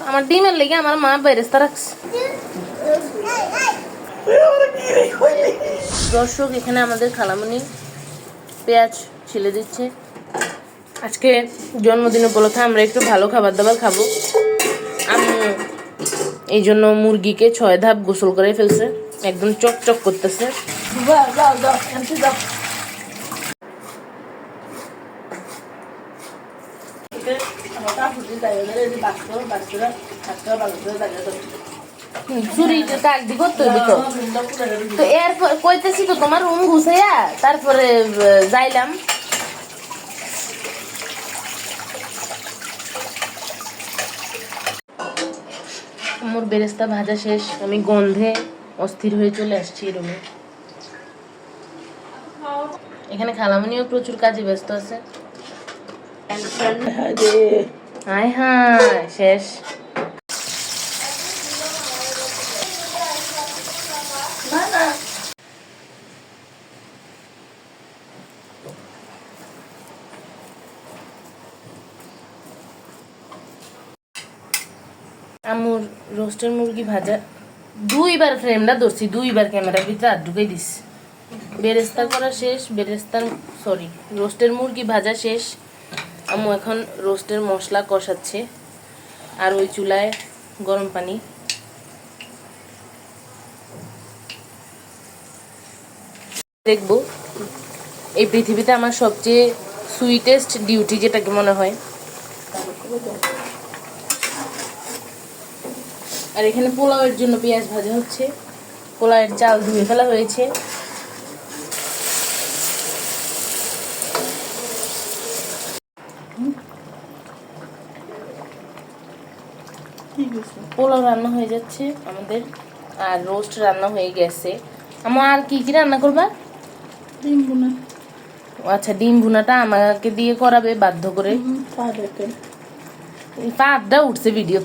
আমার ডিমের লেগে আমার মা বেরেস্তা রাখছে। দর্শক, এখানে আমাদের খালামণি পেঁয়াজ ছিলে দিচ্ছে। আজকে জন্মদিন উপলক্ষে আমরা একটু ভালো খাবার দাবার খাবো। আমি এই জন্য মুরগিকে 6 ধাপ গোসল করে ফেলছে, একদম চকচক করতেছে। তো এরপর কইতেছি তো তোমার রুম ঘুষাইয়া তারপরে যাইলাম। আমার বেরেস্তা ভাজা শেষ, আমি গন্ধে অস্থির হয়ে চলে আসছি রুমে। এখানে খালামণিও প্রচুর কাজে ব্যস্ত আছে। হায় হায় শেষ। আমুর রোস্টের মুরগি ভাজা 2বার ফ্রেমটা ধরছি, 2বার ক্যামেরার ভিতরে হাত ঢুকাই দিস। বেরেস্তা করা শেষ, রোস্টের মুরগি ভাজা শেষ। আম্মু এখন রোস্টের মশলা কষাচ্ছে, আর ওই চুলায় গরম পানি। দেখবো এই পৃথিবীতে আমার সবচেয়ে সুইটেস্ট ডিউটি যেটাকে মনে হয়। আর এখানে পোলাওয়ের জন্য পেঁয়াজ ভাজা হচ্ছে, পোলাওয়ের চাল ধুয়ে ফেলা হয়েছে। পোলাও রান্না হয়ে যাচ্ছে আমাদের, আর রোস্ট রান্না হয়ে গেছে। আমার আর কি কি রান্না করবা? ডিম ভুনা। আচ্ছা, ডিম ভুনাটা আমাকে দিয়ে করাবে বাধ্য করে। পাটা উঠছে ভিডিও।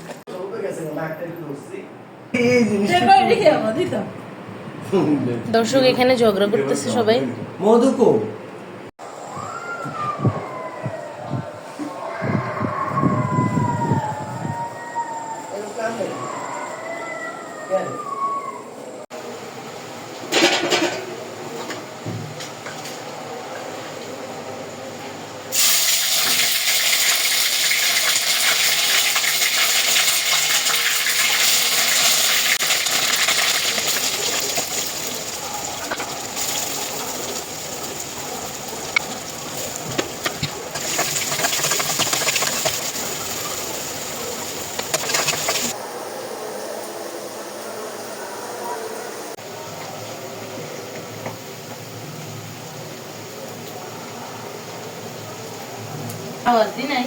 দর্শক, এখানে ঝগড়া করতেছে সবাই। মধুকো আওয়াজ দি নাই।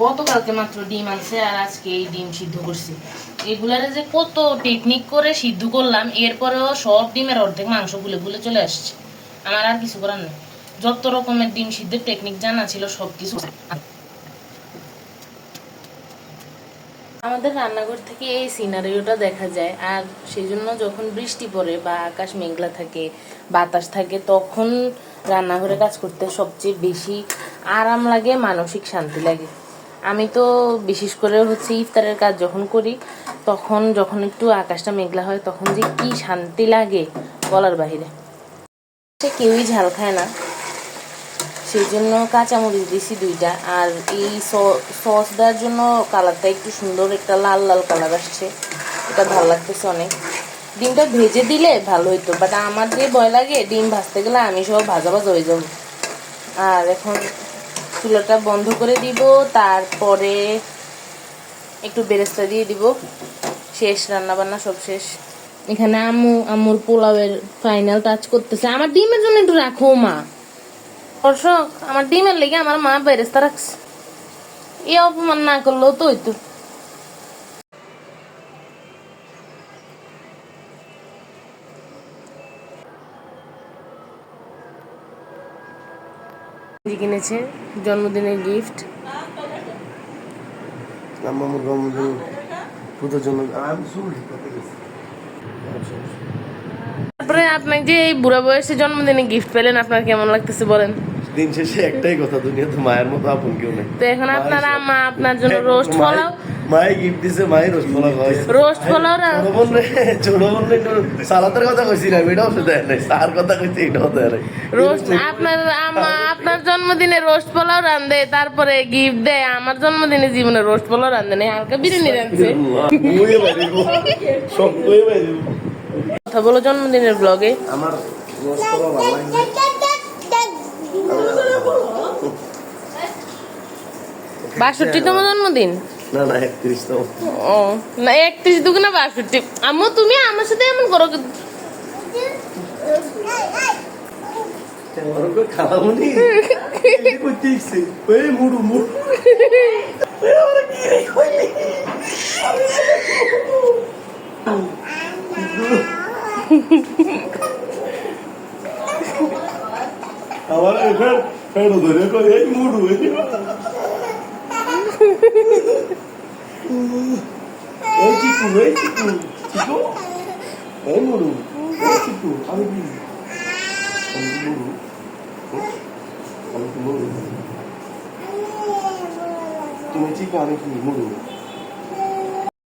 গতকালকে মাত্র ডিম আনছে, আর আজকে এই ডিম সিদ্ধ করছি। এগুলারে যে কত টেকনিক করে সিদ্ধ করলাম, এরপরেও সব ডিমের অর্ধেক মাংস গুলে গুলে চলে আসছে। আমার আর কিছু করার নেই, যত রকমের ডিম সিদ্ধের টেকনিক জানা ছিল সবকিছু। আমাদের রান্নাঘর থেকে এই সিনারিওটা দেখা যায়, আর সেই জন্য যখন বৃষ্টি পড়ে বা আকাশ মেঘলা থাকে, বাতাস থাকে, তখন রান্নাঘরে কাজ করতে সবচেয়ে বেশি আরাম লাগে, মানসিক শান্তি লাগে। আমি তো বিশেষ করে ইফতারের কাজ যখন করি, তখন যখন একটু আকাশটা মেঘলা হয়, তখন যে কি শান্তি লাগে বলার বাহিরে। কেউই ঝাল খায় না, সেই জন্য কাঁচামরিচ দিছি 2টা। আর এই সস দেওয়ার জন্য কালারটা একটু সুন্দর, একটা লাল লাল কালার আসছে, এটা ভালো লাগতেছে অনেক। ডিমটা ভেজে দিলে ভালো হইতো, বাট আমার যে ভয় লাগে ডিম ভাজতে গেলে আমি সব ভাজা ভাজা হয়ে যাবো। আর এখন চুলাটা বন্ধ করে দিব, তারপরে একটু বেরেস্তা দিয়ে দিব। শেষ, রান্না বান্না সব শেষ। এখানে আম্মুর পোলাওয়ের ফাইনাল টাচ করতেছে। আমার ডিমের জন্য একটু রাখো মা। দর্শক, আমার ডিমের লেগে আমার মা বেরেস্তা রাখছে। এই অপমান না করলেও তো হইতো। কিনেছে জন্মদিনের গিফট। আমার জন্মদিন পুজোর জন্য আমি শুনি তারপরে আপনাকে যে এই বুড়া বয়সে জন্মদিনে গিফট পেলেন, আপনার কেমন লাগতেছে বলেন? দিন শেষে একটাই কথা, দুনিয়াতে মায়ের মতো আপন কেউ নেই। তো এখন আপনারা মা আপনার জন্য রোস্ট পোলাও, মাই গিফট দিছে, মাই রোস্ট পোলাও খাওয়াইছে। রোস্ট পোলাও ছোট বোন একটু সালাতের কথা কইছি না, এটাও সে দেয় নাই, সার কথা কইছি এটাও দেয় নাই। রোস্ট আপনার আমা আপনার জন্মদিনে রোস্ট পোলাও রান্ধে, তারপরে গিফট দেয়। আমার জন্মদিনে জীবনে রোস্ট পোলাও রান্ধে নেই, হালকা বিরিয়ানি রাঁধছে। মুয়ে বাইরে সব মুয়ে বাইরে। কথা বলো জন্মদিনের ব্লগে। আমার রোস্ট পোলাও ভালো লাগে। 62তম জন্মদিন? না না 31তম। ও না, 31 দুগুণা 62। আম্মু তুমি আমার সাথে এমন করো? খালামুনি করতে ইচ্ছে ওই মুড়ু মুড়ু আমার এখানে ফেরো ধরে করে এই মুড়ু এই চিকু এই চিকু চিকু এই মুড়ু এই চিকু আমি কি মুড়ু তুমি চিকু আমি কি মুড়ু